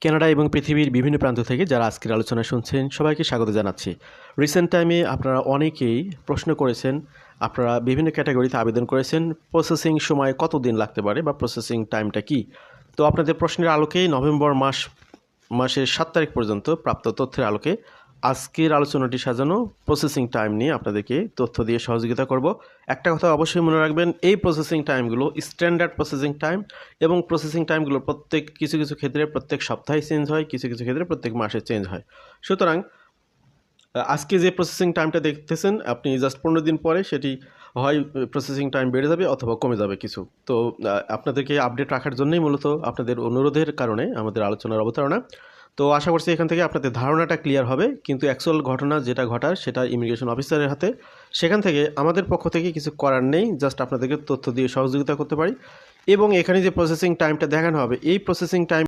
Canada এবং পৃথিবীর বিভিন্ন প্রান্ত থেকে যারা আজকের আলোচনা শুনছেন সবাইকে স্বাগত জানাচ্ছি। রিসেন্ট টাইমে আপনারা অনেকেই প্রশ্ন করেছেন, আপনারা বিভিন্ন ক্যাটাগরিতে আবেদন করেছেন প্রসেসিং সময় কতদিন লাগতে পারে বা প্রসেসিং টাইমটা কী। তো আপনাদের প্রশ্নের আলোকেই নভেম্বর মাসের 7 তারিখ পর্যন্ত প্রাপ্ত তথ্যের আলোকে আজকের আলোচনাটি সাজানো প্রসেসিং টাইম নিয়ে আপনাদেরকে তথ্য দিয়ে সহযোগিতা করব। একটা কথা অবশ্যই মনে রাখবেন, এই প্রসেসিং টাইমগুলো স্ট্যান্ডার্ড প্রসেসিং টাইম এবং প্রসেসিং টাইমগুলো কিছু কিছু ক্ষেত্রে প্রত্যেক সপ্তাহে চেঞ্জ হয়, কিছু কিছু ক্ষেত্রে প্রত্যেক মাসে চেঞ্জ হয়। সুতরাং আজকে যে প্রসেসিং টাইমটা দেখতেছেন আপনি জাস্ট 15 দিন পরে সেটি হয় প্রসেসিং টাইম বেড়ে যাবে অথবা কমে যাবে কিছু। তো আপনাদেরকে আপডেট রাখার জন্যই মূলত আপনাদের অনুরোধের কারণে আমাদের আলোচনার অবতারণা। তো আশা করছি এখান থেকে আপনাদের ধারণাটা ক্লিয়ার হবে, কিন্তু অ্যাকচুয়াল ঘটনা যেটা ঘটার সেটা ইমিগ্রেশন অফিসারের হাতে। সেখান থেকে আমাদের পক্ষ থেকে কিছু করার নেই, জাস্ট আপনাদেরকে তথ্য দিয়ে সহযোগিতা করতে পারি। এবং এখানে যে প্রসেসিং টাইমটা দেখানো হবে, এই প্রসেসিং টাইম